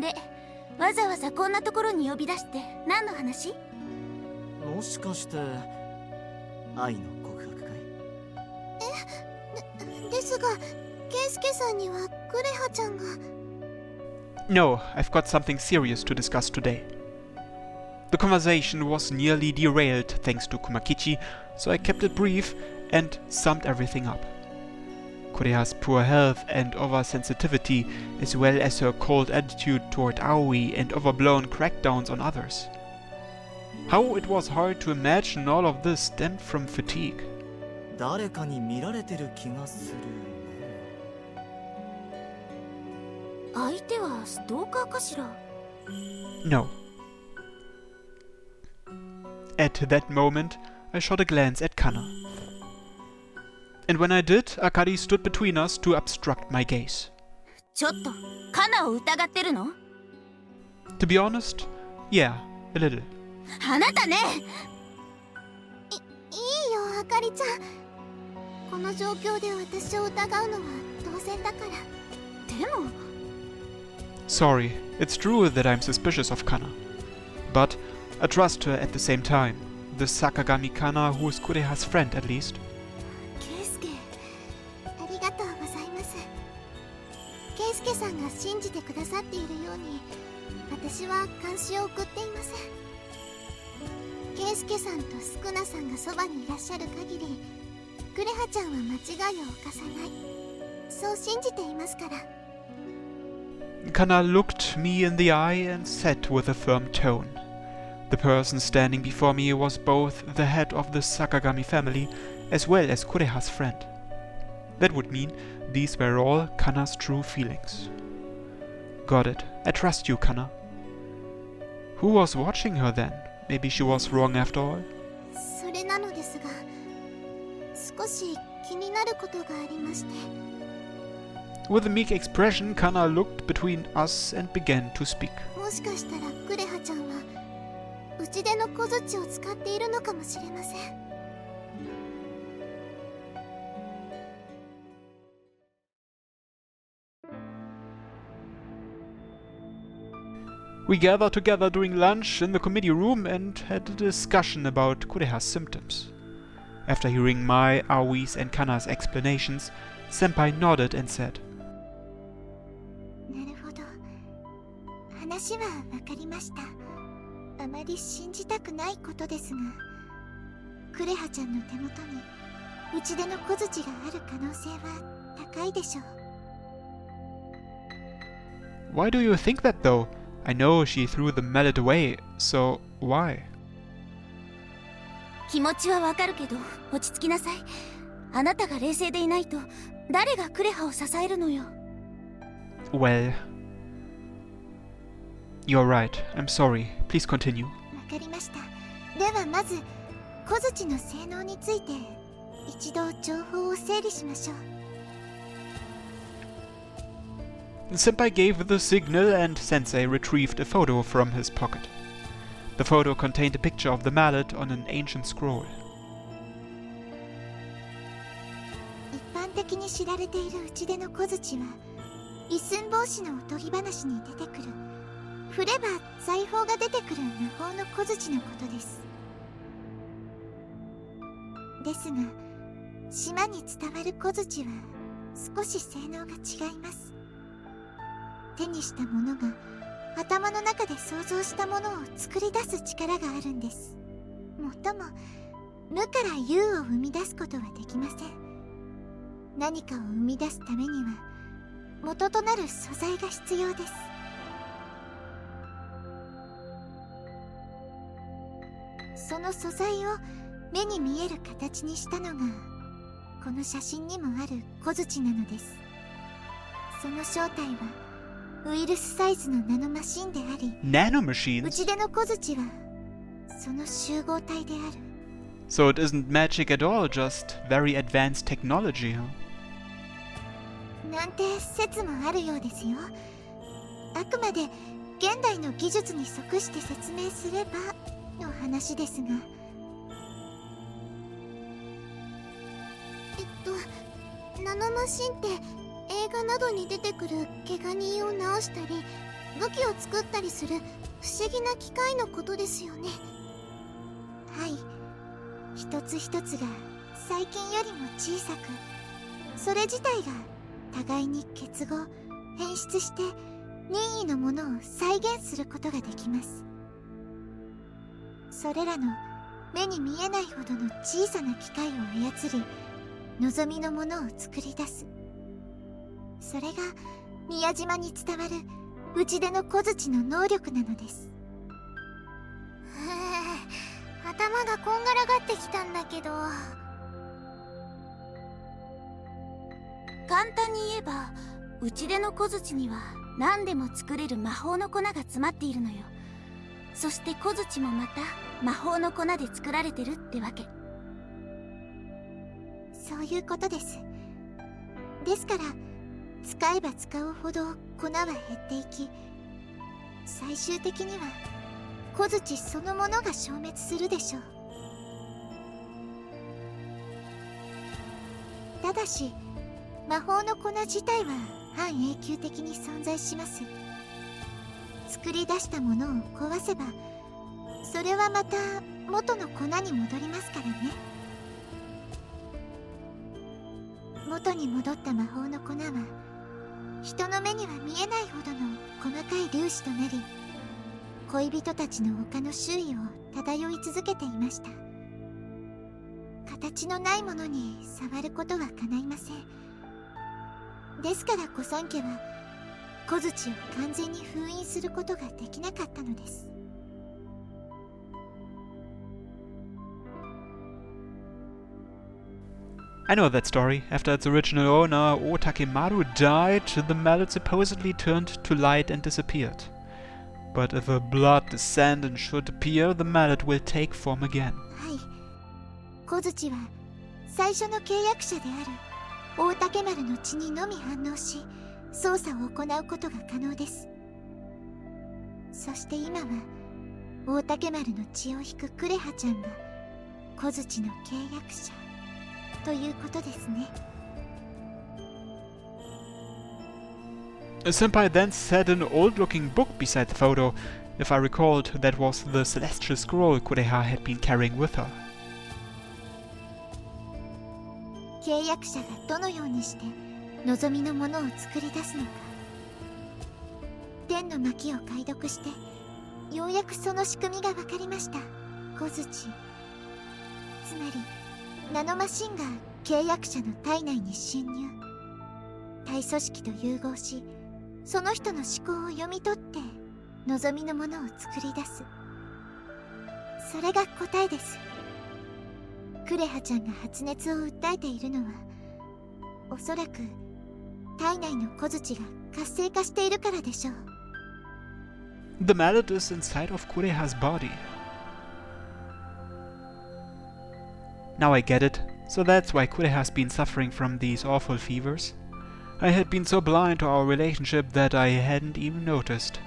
で、わざわざこんなところに呼び出して何の話？もしかして愛の告白会？ですが、ケイスケさんにはクレハちゃんが。 No, I've got something serious to discuss today. The conversation was nearly derailed thanks to Kumakichi, so I kept it brief and summed everything up. Kureha's poor health and oversensitivity, as well as her cold attitude toward Aoi and overblown crackdowns on others. How it was hard to imagine all of this stemmed from fatigue. 誰かに見られてる気がするね。相手はストーカーかしら？ No. At that moment, I shot a glance at Kana. And when I did, Akari stood between us to obstruct my gaze. ちょっと、カナを疑ってるの？ To be honest, yeah, a little. あなたね！いいよ、あかりちゃん。この状況で私を疑うのは当然だから。でも。 Sorry, it's true that I'm suspicious of Kana. But I trust her at the same time. The Sakagami Kana who is Kureha's friend, at least. ケイスケ、ありがとうございます。ケイスケさんが信じてくださっているように、私は監視を送っていません。ケイスケさんとスクナさんがそばにいらっしゃる限り、クレハちゃんは間違いを犯さない。そう信じていますから。 Kana looked me in the eye and said with a firm tone. The person standing before me was both the head of the Sakagami family as well as Kureha's friend. That would mean these were all Kana's true feelings. Got it. I trust you, Kana. Who was watching her then? Maybe she was wrong after all? それなのですが、少し気になることがありまして。 With a meek expression, Kana looked between us and began to speak. もしかしたらクレハちゃんは打ち出の小槌を使っているのかもしれません。 We gathered together during lunch in the committee room and had a discussion about Kureha's symptoms. After hearing my, Aoi's and Kana's explanations, Senpai nodded and said, なるほど。話はわかりました。あまり信じたくないことですが、クレハちゃんの手元に打ち出の小槌がある可能性は高いでしょう。 Why do you think that though? I know she threw the mallet away, so why? 気持ちはわかるけど、落ち着きなさい。あなたが冷静でいないと、誰がクレハを支えるのよ。 Well... You're right. I'm sorry. Please continue. わかりました。ではまず、小槌の性能について、一度情報を整理しましょう。 Senpai gave the signal and Sensei retrieved a photo from his pocket. The photo contained a picture of the mallet on an ancient scroll. 一般的に知られている打ち出の小槌は、一寸法師のおとぎ話に出てくる、振れば財宝が出てくる魔法の小槌のことです。ですが、島に伝わる小槌は少し性能が違います。手にしたものが頭の中で想像したものを作り出す力があるんです。もっとも無から有を生み出すことはできません。何かを生み出すためには元となる素材が必要です。その素材を目に見える形にしたのがこの写真にもある小槌なのです。その正体はウイルスサイズのナノマシンであり、 Nanomachines? 打ち出の小槌はその集合体である。 So it isn't magic at all, just very advanced technology, huh? なんて説もあるようですよ。あくまで現代の技術に即して説明すればの話ですが。ナノマシンって映画などに出てくる怪我人を治したり武器を作ったりする不思議な機械のことですよね。はい、一つ一つが最近よりも小さく、それ自体が互いに結合変質して任意のものを再現することができます。それらの目に見えないほどの小さな機械を操り、望みのものを作り出す。それが宮島に伝わる打ち出の小槌の能力なのです。頭がこんがらがってきたんだけど。簡単に言えば、打ち出の小槌には何でも作れる魔法の粉が詰まっているのよ。そして小槌もまた魔法の粉で作られてるってわけ。そういうことです。ですから使えば使うほど粉は減っていき、最終的には小槌そのものが消滅するでしょう。ただし魔法の粉自体は半永久的に存在します。作り出したものを壊せば、それはまた元の粉に戻りますからね。元に戻った魔法の粉は人の目には見えないほどの細かい粒子となり、恋人たちの丘の周囲を漂い続けていました。形のないものに触ることは叶いません。ですから御三家は小槌を完全に封印することができなかったのです。I know that story. After its original owner, Otakemaru, died, the mallet supposedly turned to light and disappeared. But if a blood descendant should appear, the mallet will take form again. はい、小槌は最初の契約者である大竹丸の血にのみ反応し、操作を行うことが可能です。そして今は大竹丸の血を引くクレハちゃんが小槌の契約者ということですね。Senpai then set an old-looking book beside the photo. If I recalled, that was the celestial scroll Kureha had been carrying with her. 契約者がどのようにして望みのものを作り出すのか、天の巻を解読してようやくその仕組みが分かりました。小槌、つまりナノマシンが契約者の体内に侵入、体組織と融合し、その人の思考を読み取って望みのものを作り出す。それが答えです。クレハちゃんが発熱を訴えているのは、おそらく体内の小槌が活性化しているからでしょう。The mallet is inside of Kureha's body. Now I get it. So that's why Kureha's been suffering from these awful fevers. I had been so blind to our relationship that I hadn't even noticed.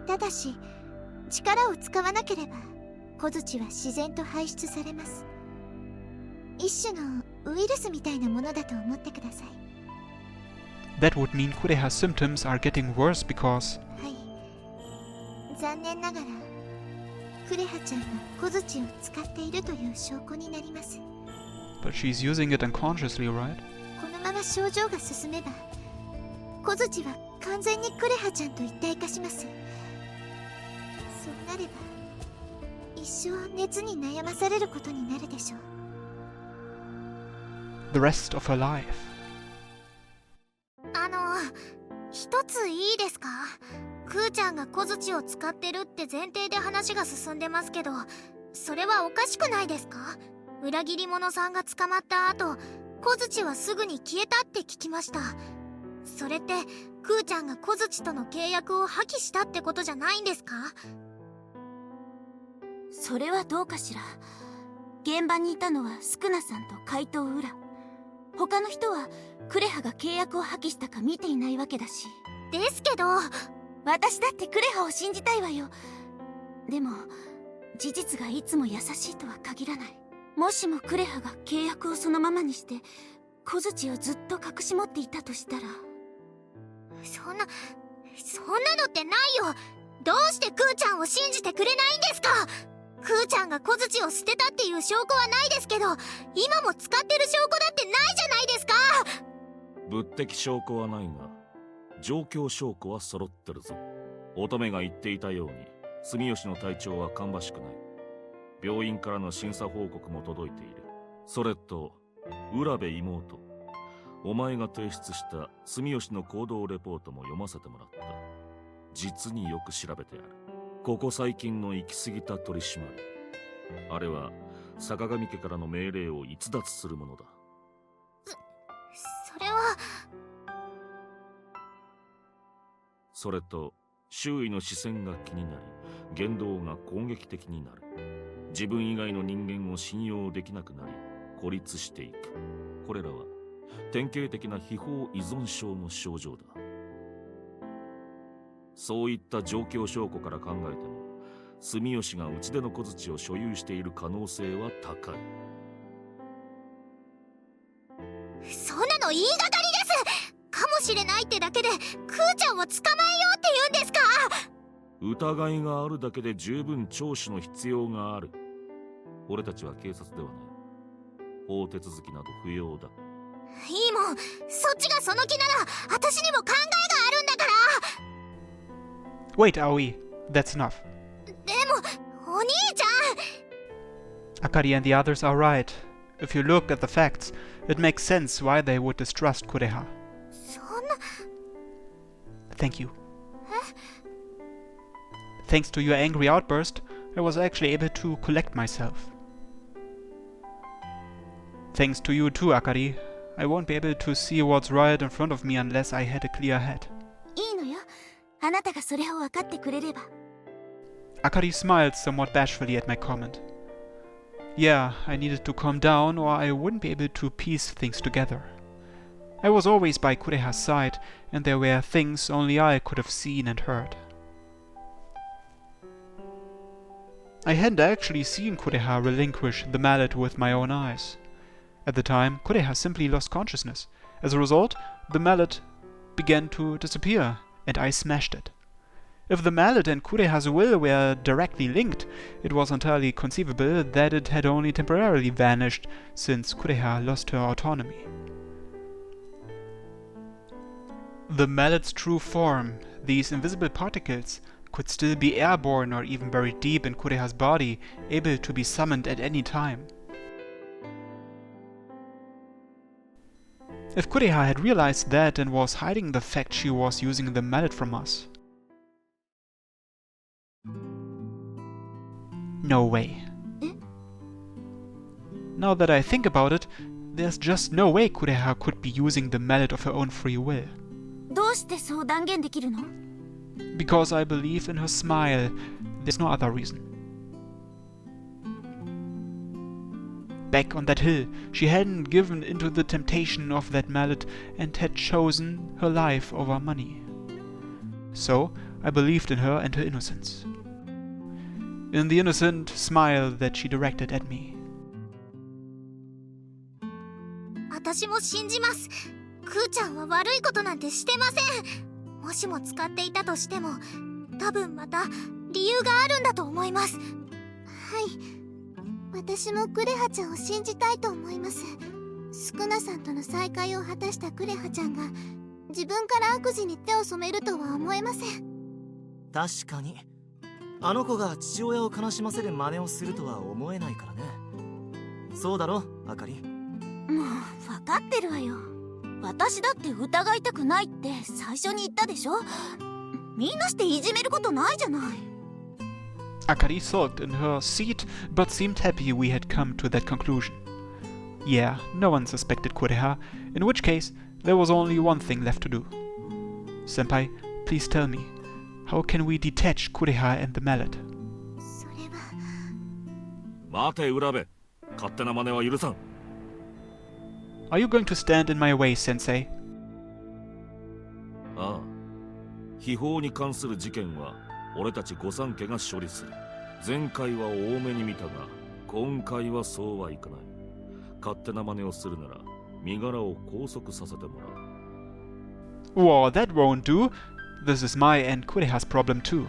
ただし、力を使わなければ小槌は自然と排出されます。一種のウイルスみたいなものだと思ってください。That would mean Kureha's symptoms are getting worse because... はい。残念ながら、クレハちゃんが小槌を使っているという証拠になります。But she's using it unconsciously, right? このまま症状が進めば、小槌は完全にクレハちゃんと一体化します。そうなれば、一生熱に悩まされることになるでしょう。The rest of her life. 一ついいですか？クーちゃんが小槌を使ってるって前提で話が進んでますけど、それはおかしくないですか？裏切り者さんが捕まった後、小槌はすぐに消えたって聞きました。それってクーちゃんが小槌との契約を破棄したってことじゃないんですか？それはどうかしら。現場にいたのはスクナさんと怪盗ウラ。他の人はクレハが契約を破棄したか見ていないわけだし。ですけど、私だってクレハを信じたいわよ。でも事実がいつも優しいとは限らない。もしもクレハが契約をそのままにして小槌をずっと隠し持っていたとしたら、そんなのってないよ。どうしてクーちゃんを信じてくれないんですか。クーちゃんが小槌を捨てたっていう証拠はないですけど、今も使ってる証拠だってないじゃないですか。物的証拠はないが状況証拠は揃ってるぞ。乙女が言っていたように住吉の体調は芳しくない。病院からの審査報告も届いている。それと浦部妹、お前が提出した住吉の行動レポートも読ませてもらった。実によく調べてある。ここ最近の行き過ぎた取り締まり、あれは坂上家からの命令を逸脱するものだ。それは。それと周囲の視線が気になり言動が攻撃的になる。自分以外の人間を信用できなくなり孤立していく。これらは典型的な非法依存症の症状だ。そういった状況証拠から考えても住吉が打ち出の小槌を所有している可能性は高い。そんなの言いがかりです。かもしれないってだけでクーちゃんを捕まえようって言うんですか。疑いがあるだけで十分聴取の必要がある。俺たちは警察ではない。法手続きなど不要だ。いいもん、そっちがその気なら私にも考えがあるんだから。Wait, Aoi, that's enough. でもお兄ちゃん。 Akari and the others are right. If you look at the facts, it makes sense why they would distrust Kureha. そんな。 Thank you. Thanks to your angry outburst, I was actually able to collect myself. Thanks to you too, Akari. I won't be able to see what's right in front of me unless I had a clear head. いいのよ。あなたがそれを分かってくれれば。 Akari smiled somewhat bashfully at my comment. Yeah, I needed to calm down or I wouldn't be able to piece things together. I was always by Kureha's side, and there were things only I could have seen and heard. I hadn't actually seen Kureha relinquish the mallet with my own eyes. At the time, Kureha simply lost consciousness. As a result, the mallet began to disappear, and I smashed it. If the mallet and Kureha's will were directly linked, it was entirely conceivable that it had only temporarily vanished since Kureha lost her autonomy. The mallet's true form, these invisible particles, could still be airborne or even buried deep in Kureha's body, able to be summoned at any time. If Kureha had realized that and was hiding the fact she was using the mallet from us. No way. Now that I think about it, there's just no way Kureha could be using the mallet of her own free will. どうしてそう断言できるの？ Because I believe in her smile. There's no other reason. Back on that hill, she hadn't given into the temptation of that mallet and had chosen her life over money. So, I believed in her and her innocence. In the innocent smile that she directed at me. 私も信じます。クーちゃんは悪いことなんてしてません。もしも使っていたとしても、多分また理由があるんだと思います。はい。私もクレハちゃんを信じたいと思います。スクナさんとの再会を果たしたクレハちゃんが自分から悪事に手を染めるとは思えません。確かにあの子が父親を悲しませる真似をするとは思えないからね。そうだろ、あかり。もう分かってるわよ。私だって疑いたくないって最初に言ったでしょ。みんなしていじめることないじゃない。Akari sulked in her seat, but seemed happy we had come to that conclusion. Yeah, no one suspected Kureha, in which case there was only one thing left to do. Senpai, please tell me, how can we detach Kureha and the mallet? それは。待て浦部、勝手な真似は許さん。Are you going to stand in my way, Sensei? ああ、秘宝に関する事件は俺たち御三家が処理する。前回は多めに見たが今回はそうはいかない。勝手な真似をするなら身柄を拘束させてもらう。Whoa, that won't do. This is my and Kureha's problem too.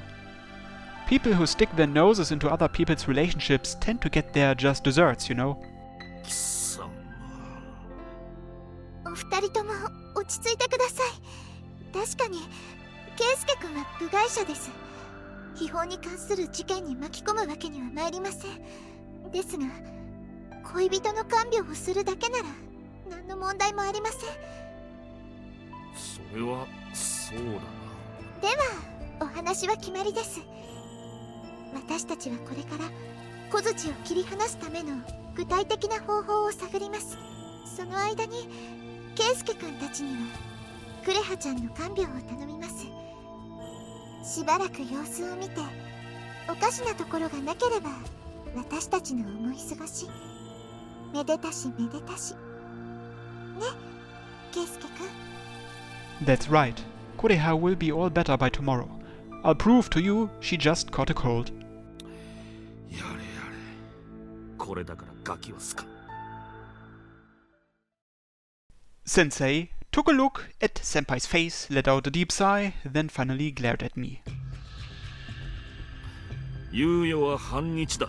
People who stick their noses into other people's relationships tend to get their just desserts, you know? 貴様。お二人とも落ち着いてください。確かに圭介君は部外者です。秘宝に関する事件に巻き込むわけには参りません。ですが恋人の看病をするだけなら何の問題もありません。それはそうだな。ではお話は決まりです。私たちはこれから小槌を切り離すための具体的な方法を探ります。その間に圭介君たちにはクレハちゃんの看病を頼みます。しばらく様子を見ておかしなところがなければ私たちの思い過ごし。めでたしめでたしね、圭介君。 That's right. Kureha will be all better by tomorrow. I'll prove to you she just caught a cold. やれやれ。これだからガキはすかん。Sensei took a look at Senpai's face, let out a deep sigh, then finally glared at me. 猶予は半日だ。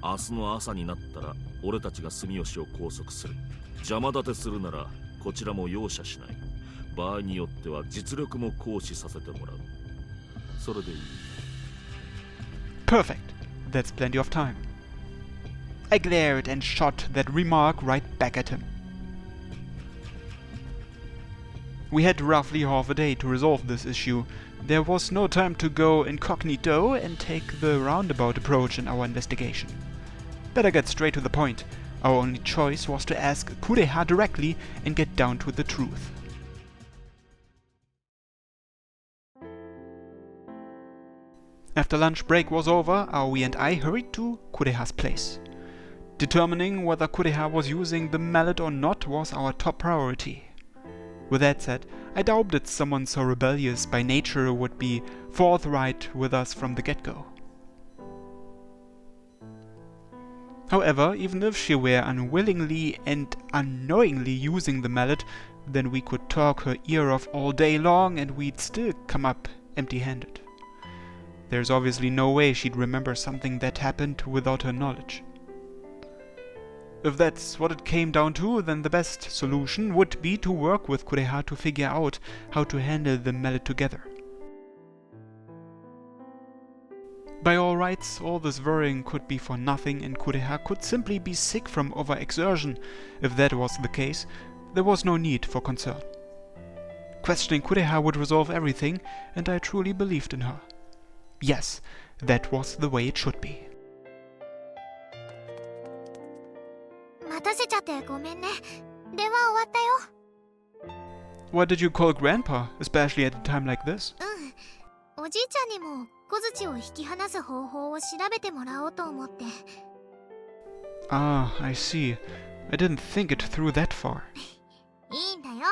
明日の朝になったら俺たちが住吉を拘束する。邪魔立てするならこちらも容赦しない。場合によっては実力も行使させてもらう。それでいい。 Perfect. That's plenty of time. I glared and shot that remark right back at him. We had roughly half a day to resolve this issue. There was no time to go incognito and take the roundabout approach in our investigation. Better get straight to the point. Our only choice was to ask Kureha directly and get down to the truth. After lunch break was over, Aoi and I hurried to Kureha's place. Determining whether Kureha was using the mallet or not was our top priority. With that said, I doubted someone so rebellious by nature would be forthright with us from the get-go. However, even if she were unwillingly and unknowingly using the mallet, then we could talk her ear off all day long and we'd still come up empty-handed. There's obviously no way she'd remember something that happened without her knowledge. If that's what it came down to, then the best solution would be to work with Kureha to figure out how to handle the mallet together. By all rights, all this worrying could be for nothing and Kureha could simply be sick from overexertion. If that was the case, there was no need for concern. Questioning Kureha would resolve everything, and I truly believed in her. Yes, that was the way it should be. 待たせちゃってごめんね。電話終わったよ。 Why did you call Grandpa, especially at a time like this? おじいちゃんにも小槌を引き離す方法を調べてもらおうと思って。 Ah, I see. I didn't think it through that far. いいんだよ。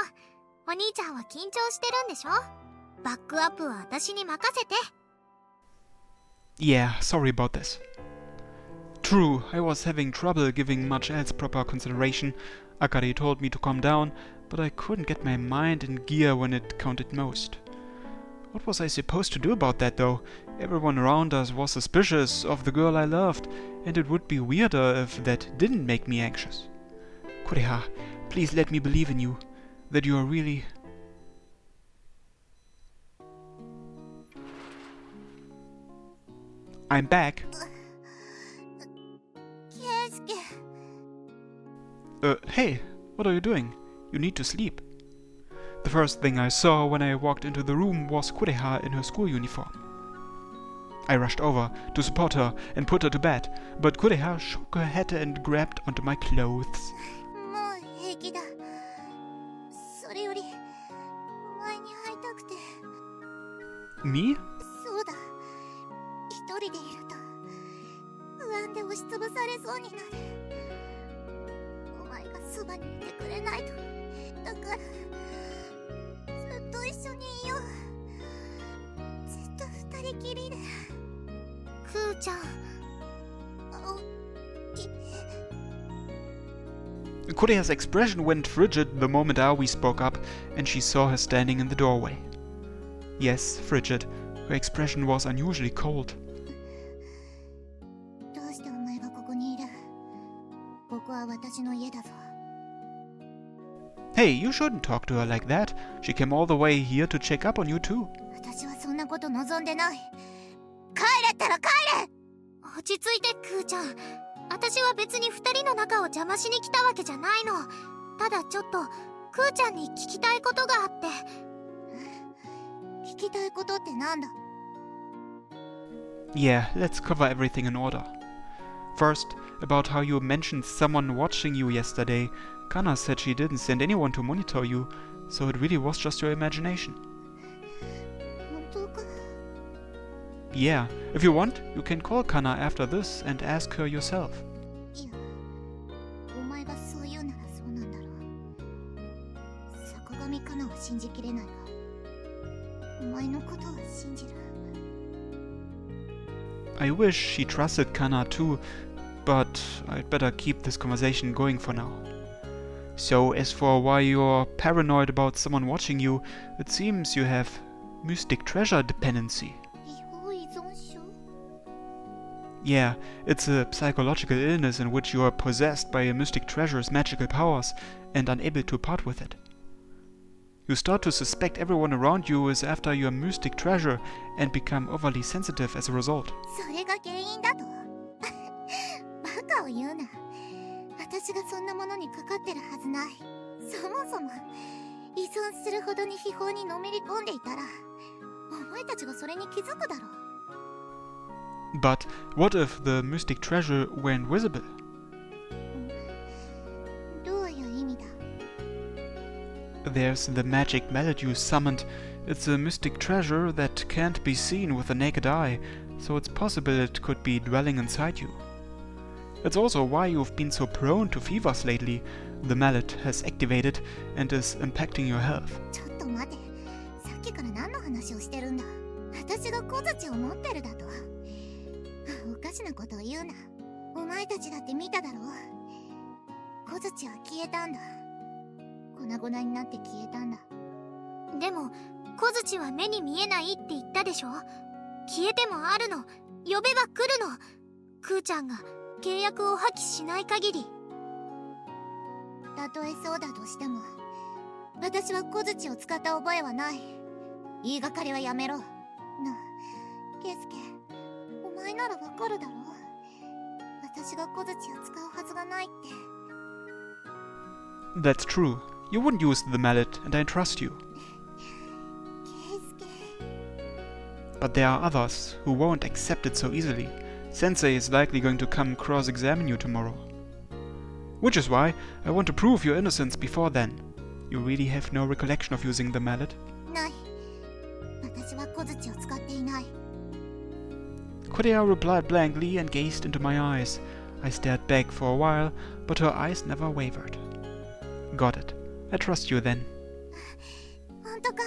お兄ちゃんは緊張してるんでしょ。バックアップは私に任せて。 Yeah, sorry about this. True, I was having trouble giving much else proper consideration. Akari told me to calm down, but I couldn't get my mind in gear when it counted most. What was I supposed to do about that though? Everyone around us was suspicious of the girl I loved, and it would be weirder if that didn't make me anxious. Kureha, please let me believe in you, that you are really... I'm back. 圭介。 Hey, what are you doing? You need to sleep. The first thing I saw when I walked into the room was Kureha in her school uniform. I rushed over to support her and put her to bed, but Kureha shook her head and grabbed onto my clothes. もう平気だ。それより前に会いたくて。 Me? そうだ。一人でいると不安で押しつぶされそうになる。お前がそばにいてくれないと。だからずっと一緒にいよう。ずっと二人きりで。クーちゃん。Kureha's expression went frigid the moment Aoi spoke up and she saw her standing in the doorway. Yes, frigid. Her expression was unusually cold. どうしてお前がここにいる？ここは私の家だぞ。 Hey, you shouldn't talk to her like that. She came all the way here to check up on you too. 私はそんなこと望んでない。帰れったら帰れ！落ち着いてクーちゃん。私は別に二人の仲を邪魔しに来たわけじゃないの。ただちょっとクーちゃんに聞きたいことがあって。聞きたいことってなんだ？ Yeah, let's cover everything in order. First, about how you mentioned someone watching you yesterday. Kana said she didn't send anyone to monitor you, so it really was just your imagination. 本当か？ Yeah, if you want, you can call Kana after this and ask her yourself. いや、お前がそう言うならそうなんだろう。坂上かなは信じきれないが、お前のことは信じる。 I wish she trusted Kana too, but I'd better keep this conversation going for now. So, as for why you're paranoid about someone watching you, it seems you have mystic treasure dependency. 違法依存症？ Yeah, it's a psychological illness in which you are possessed by a mystic treasure's magical powers and unable to part with it. You start to suspect everyone around you is after your mystic treasure and become overly sensitive as a result. それが原因だと？バカを言うな。私がそんなものにかかってるはずない。そもそも依存するほどに秘宝にのめり込んでいたら、お前たちがそれに気づくだろう。 But what if the mystic treasure were invisible? どういう意味だ？ There's the magic mallet you summoned. It's a mystic treasure that can't be seen with the naked eye, so it's possible it could be dwelling inside you. It's also why you've been so prone to fevers lately. The mallet has activated and is impacting your health. ちょっと待て。さっきから何の話をしてるんだ？私が小槌を持ってるだと？おかしなことを言うな。お前たちだって見ただろう。小槌は消えたんだ。粉々になって消えたんだ。でも小槌は目に見えないって言ったでしょ。消えてもあるの。呼べば来るの。クーちゃんが契約を破棄しない限り。たとえそうだとしても、私は小槌を使った覚えはない。言いがかりはやめろ。なあ、ケイスケ、お前ならわかるだろう。私が小槌を使うはずがないって。 That's true. You wouldn't use the mallet, and I trust you. ケイスケ。 But there are others who won't accept it so easily. Sensei is likely going to come cross-examine you tomorrow. Which is why I want to prove your innocence before then. You really have no recollection of using the mallet? ない。私は小槌を使っていない。 Kureha replied blankly and gazed into my eyes. I stared back for a while, but her eyes never wavered. Got it. I trust you then. 本当か？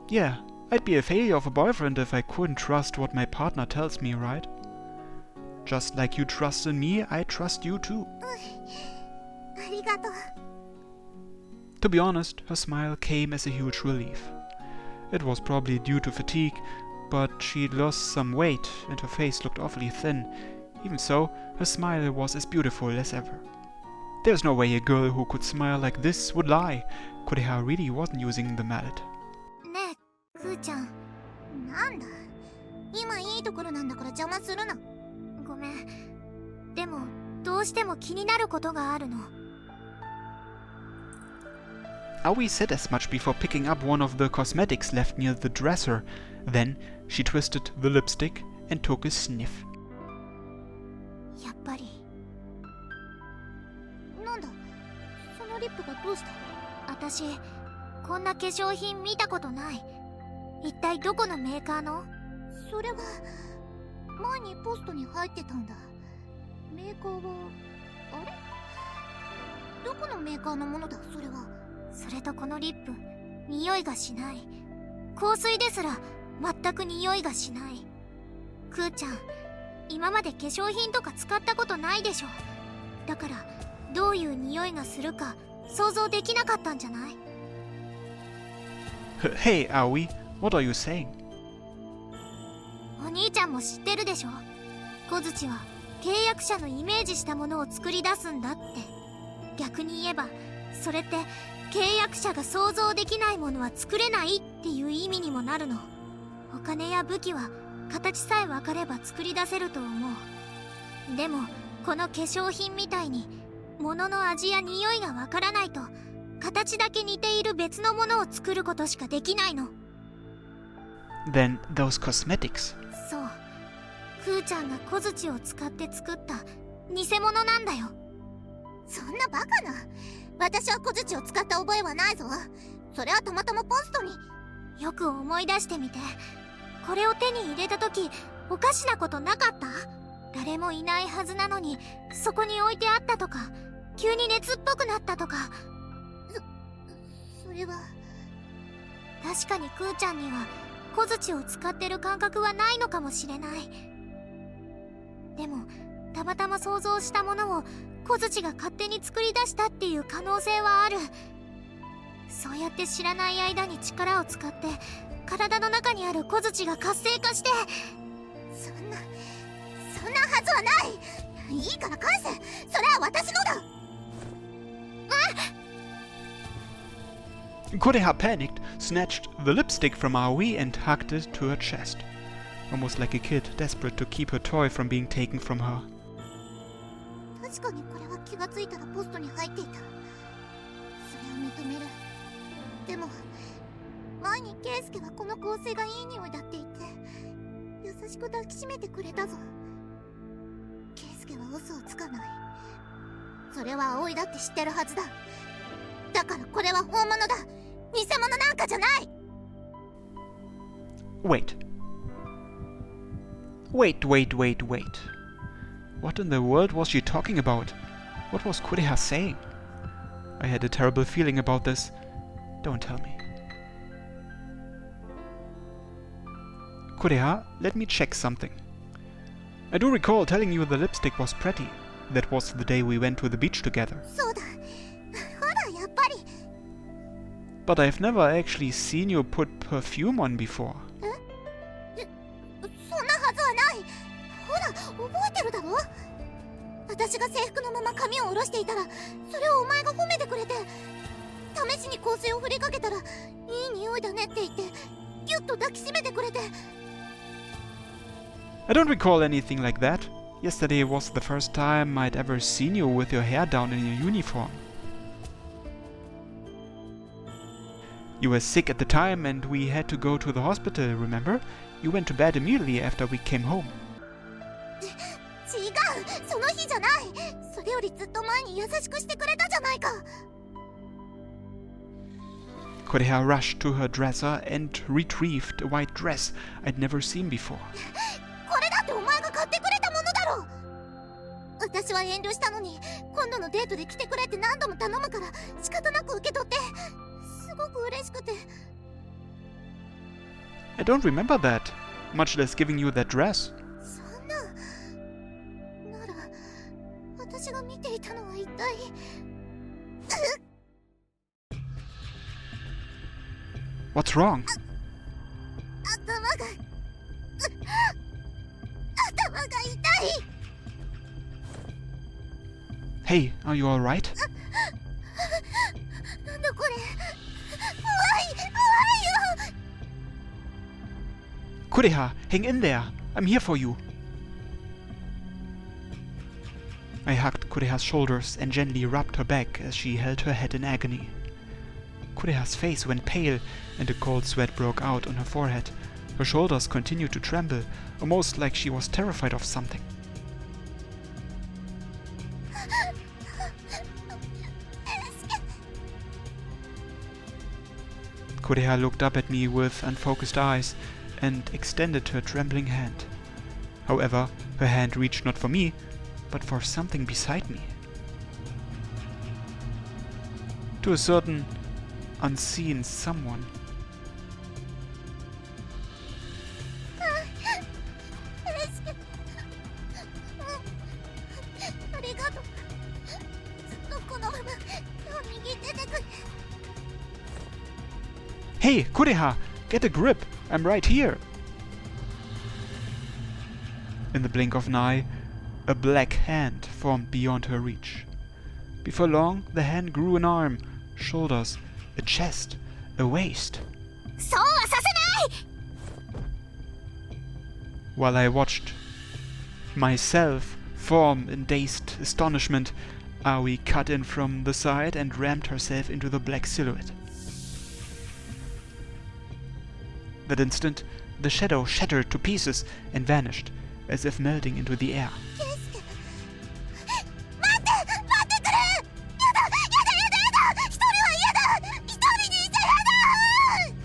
Yeah, I'd be a failure of a boyfriend if I couldn't trust what my partner tells me, right? Just like you trust in me, I trust you too. ありがとう。 To be honest, her smile came as a huge relief. It was probably due to fatigue, but she'd lost some weight and her face looked awfully thin. Even so, her smile was as beautiful as ever. There's no way a girl who could smile like this would lie. Kureha really wasn't using the mallet. ねえクーちゃん。なんだ。今いいところなんだから邪魔するな。ごめん。でもどうしても気になることがあるの。 Aoi said as much before picking up one of the cosmetics left near the dresser. Then she twisted the lipstick and took a sniff. やっぱり。なんだ。そのリップがどうした？私こんな化粧品見たことない。一体どこのメーカーの？それは前にポストに入ってたんだ。メーカーはあれ？どこのメーカーのものだそれは？それとこのリップ匂いがしない。香水ですら全く匂いがしない。クーちゃん今まで化粧品とか使ったことないでしょ。だからどういう匂いがするか想像できなかったんじゃない？ Hey, Aoi, what are you saying? お兄ちゃんも知ってるでしょ。小槌は契約者のイメージしたものを作り出すんだって。逆に言えばそれって契約者が想像できないものは作れないっていう意味にもなるの。お金や武器は形さえ分かれば作り出せると思う。でもこの化粧品みたいに物の味や匂いが分からないと形だけ似ている別のものを作ることしかできないの。 Then those cosmetics. そう、ふーちゃんが小槌を使って作った偽物なんだよ。そんなバカな。私は小槌を使った覚えはないぞ。それはたまたまポストに。よく思い出してみて。これを手に入れた時おかしなことなかった？誰もいないはずなのにそこに置いてあったとか、急に熱っぽくなったとか。それは確かにくーちゃんには小槌を使ってる感覚はないのかもしれない。でもたまたま想像したものを小槌が勝手に作り出したっていう可能性はある。そうやって知らない間に力を使って体の中にある小槌が活性化して。そんなはずはない。いいから返せ。それは私のだ。Kureha panicked, snatched the lipstick from Aoi and hugged it to her chest. Almost like a kid, desperate to keep her toy from being taken from her. 確かにこれは気がついたらポストに入っていた。それを認める。でも前にケイスケはこの香水がいい匂いだって言って優しく抱きしめてくれたぞ。ケイスケは嘘をつかない。それは葵だって知ってるはずだ。だからこれは本物だ。偽物なんかじゃない。 Wait. What in the world was she talking about? What was Kureha saying? I had a terrible feeling about this. Don't tell me. Kureha, let me check something. I do recall telling you the lipstick was pretty. That was the day we went to the beach together. そうだ。ほらやっぱり。 But I've never actually seen you put perfume on before. そんなはずはない。ほら覚えてるだろ。私が制服のまま髪を下ろしていたらそれをお前が褒めてくれて、試しに香水を振りかけたらいい匂いだねって言ってギュッと抱きしめてくれて。 I don't recall anything like that. Yesterday was the first time I'd ever seen you with your hair down in your uniform. You were sick at the time and we had to go to the hospital, remember? You went to bed immediately after we came home. 違う、その日じゃない。それよりずっと前に優しくしてくれたじゃないか。 Kureha rushed to her dresser and retrieved a white dress I'd never seen before. これだってお前が買ってくれたものだろ。私は遠慮したのに今度のデートで来てくれって何度も頼むから仕方なく受け取って、すごく嬉しくて。 I don't remember that, much less giving you that dress. そんななら私が見ていたのは一体。What's wrong? 頭が痛い。 Hey, are you alright? なんだこれ。怖いよ。 Kureha, hang in there. I'm here for you. I hugged Kureha's shoulders and gently rubbed her back as she held her head in agony. Kureha's face went pale and a cold sweat broke out on her forehead. Her shoulders continued to tremble, almost like she was terrified of something. Kureha looked up at me with unfocused eyes and extended her trembling hand. However, her hand reached not for me, but for something beside me. To a certain unseen someone. ありがとう。Hey, Kureha! Get a grip! I'm right here! In the blink of an eye, a black hand formed beyond her reach. Before long, the hand grew an arm, shoulders, a chest, a waist. そうはさせない While I watched myself form in dazed astonishment, Aoi cut in from the side and rammed herself into the black silhouette. That instant, the shadow shattered to pieces and vanished, as if melting into the air. ケイスケ待ってくれやだ一人は嫌だ一人にいて嫌だ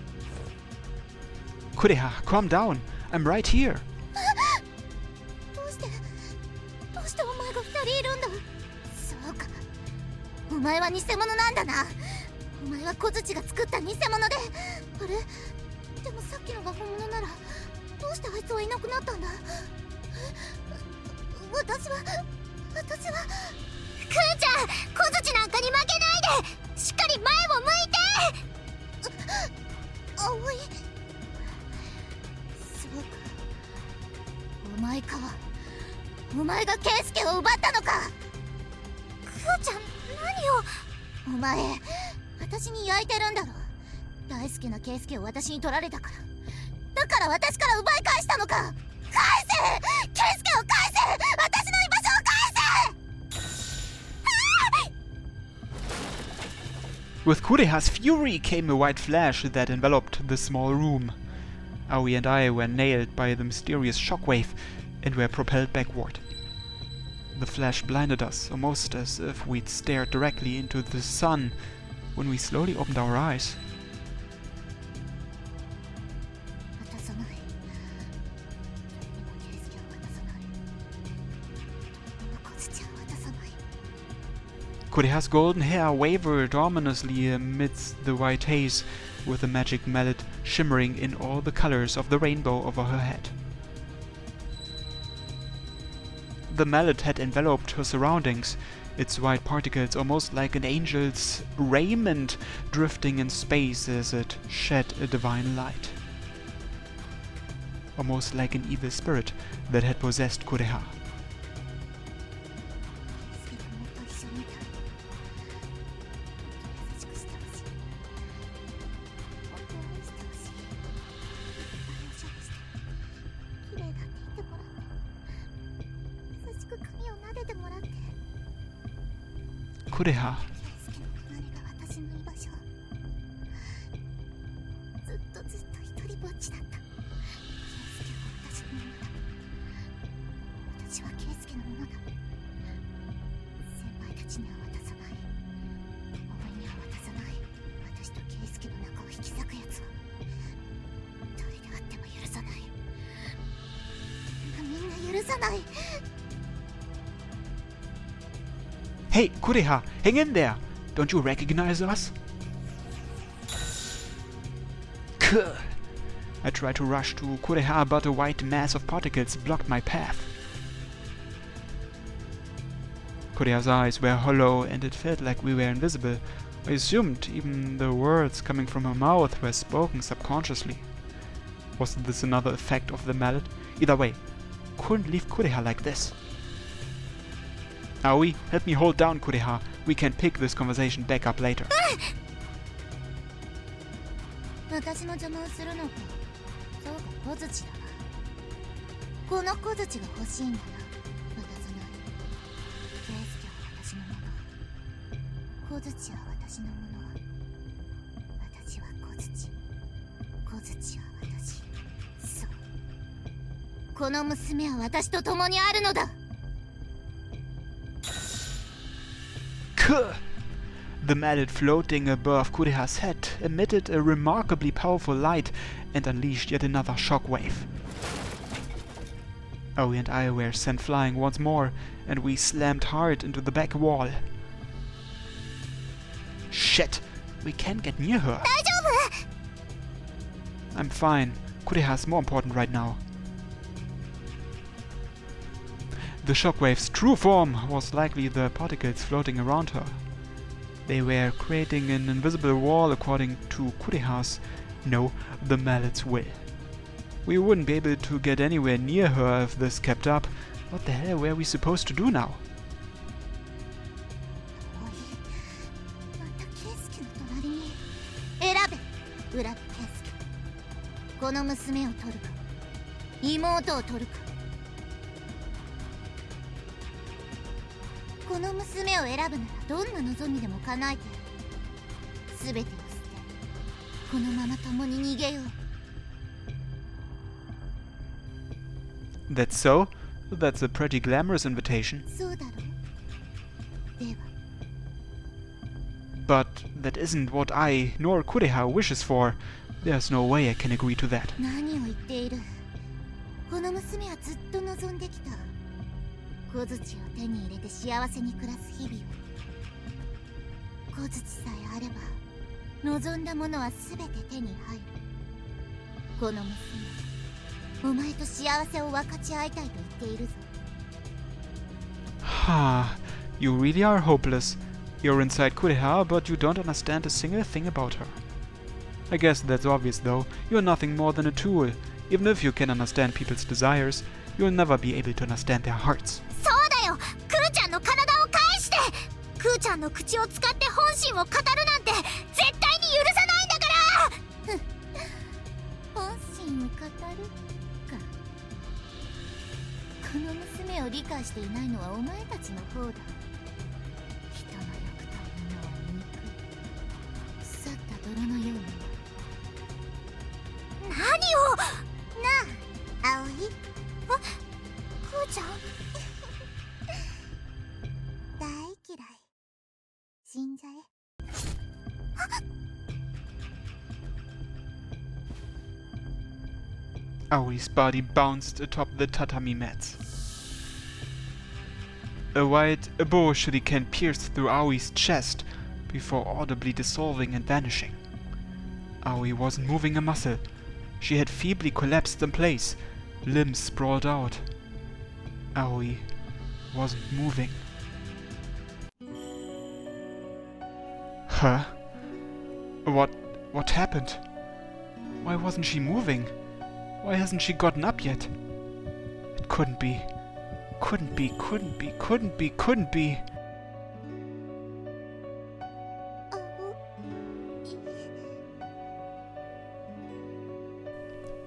Kureha, calm down! I'm right here! どうしてお前が二人いるんだそうかお前は偽物なんだなお前は小槌が作った偽物であれでもさっきのが本物ならどうしてあいつはいなくなったんだ私はクーちゃん小槌なんかに負けないでしっかり前を向いて葵そうかお前かお前がケイスケを奪ったのかクーちゃん何をお前私に焼いてるんだろ大好きなケイスケを私に取られたからだから私から奪い返したのか返せケイスケを返せ私の居場所を返せ With Kureha's fury came a white flash that enveloped the small room. Aoi and I were nailed by the mysterious shockwave and were propelled backward. The flash blinded us, almost as if we'd stared directly into the sun when we slowly opened our eyes. 渡さないケイスケを渡さない小槌は渡さない Kureha's golden hair wavered ominously amidst the white haze, with the magic mallet shimmering in all the colors of the rainbow over her head. The mallet had enveloped her surroundings, its white particles almost like an angel's raiment drifting in space as it shed a divine light. Almost like an evil spirit that had possessed Kureha. ケイスケともっと一緒にいたい優しくしてほしいもっと愛してほしい愛を処理して綺麗だって言ってもらって優しく髪を撫でてもらって Kureha, ケイスケの離れが私の居場所ずっと一人ぼっちだったケイスケは私のものだ私はケイスケのものだ先輩たちには渡さない葵には渡さない私とケイスケの仲を引き裂くやつは誰であっても許さないみんな許さない hey, Kureha, hang in there! Don't you recognize us? Kuh! I tried to rush to Kureha, but a white mass of particles blocked my path. Kureha's eyes were hollow, and it felt like we were invisible. I assumed even the words coming from her mouth were spoken subconsciously. Was this another effect of the mallet? Either way, couldn't leave Kureha like this. Aoi, help me hold down Kureha. We can pick this conversation back up later. 私の邪魔をするのかそうか小槌だなこの小槌が欲しいんだな渡さないケイスケは私のもの小槌は私のもの私は小槌小槌は私そうこの娘は私と共にあるのだ Kuh! The mallet floating above Kureha's head emitted a remarkably powerful light and unleashed yet another shockwave. Aoi and I were sent flying once more, and we slammed hard into the back wall. Shit! We can't get near her. 大丈夫 I'm fine. Kureha's more important right now. The shockwave's true form was likely the particles floating around her. They were creating an invisible wall according to Kureha's No, the mallets will. We wouldn't be able to get anywhere near her if this kept up. What the hell were we supposed to do now? またケイスケの隣に。選べ、浦部ケイスケ。この娘を取るか、妹を取るか。この娘を選ぶならどんな望みでも叶えてやる。すべてを捨て、このまま共に逃げよう。 That's so? That's a pretty glamorous invitation. そうだろう。では。 But that isn't what I, nor Kureha, wishes for. There's no way I can agree to that. 何を言っている。この娘はずっと望んできた。小槌を手に入れて幸せに暮らす日々を。小槌さえあれば望んだものは全て手に入る。この娘、お前と幸せを分かち合いたいと言っているぞ。 Ha, you really are hopeless. You're inside Kureha, but you don't understand a single thing about her. I guess that's obvious though. You're nothing more than a tool. Even if you can understand people's desires, you'll never be able to understand their hearts. そうだよ、クーちゃんの体を返して。クーちゃんの口を使って本心を語るなんて絶対に許さないんだから。本心を語るか。この娘を理解していないのはお前たちの方だ。人の欲というのは憎い。腐った泥のように。何を。なあ、葵。クーちゃん。大嫌い。死んじゃえ。 Aoi's body bounced atop the tatami mats. A white bow shuriken pierced through Aoi's chest before audibly dissolving and vanishing. Aoi wasn't moving a muscle. She had feebly collapsed in place, limbs sprawled out. Aoi wasn't moving. Huh? What happened? Why wasn't she moving? Why hasn't she gotten up yet? It couldn't be. Couldn't be.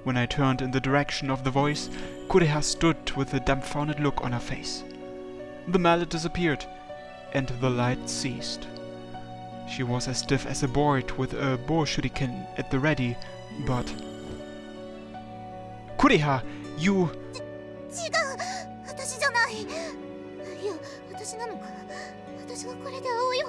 When I turned in the direction of the voice, Kureha stood with a dumbfounded look on her face. The mallet disappeared, and the light ceased. She was as stiff as a board with a bow shuriken at the ready, but... Kureha, you... 違う、私じゃない。いや、私なのか。私がこれで葵は。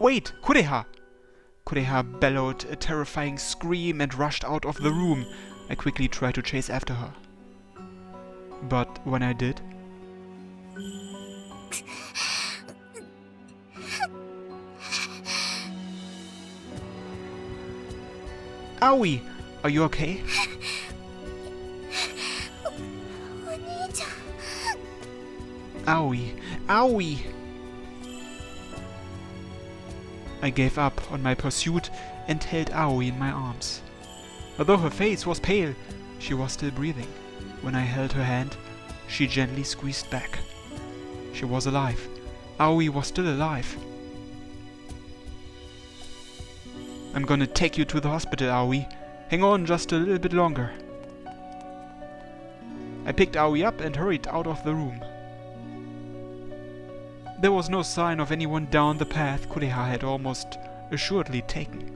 Wait, Kureha! Kureha bellowed a terrifying scream and rushed out of the room. I quickly tried to chase after her. But when I did... Aoi! Are you okay? お兄ちゃん。 Aoi! Aoi! I gave up on my pursuit and held Aoi in my arms. Although her face was pale, she was still breathing. When I held her hand, she gently squeezed back. She was alive. Aoi was still alive. I'm gonna take you to the hospital, Aoi. Hang on just a little bit longer. I picked Aoi up and hurried out of the room. There was no sign of anyone down the path Kureha had almost assuredly taken.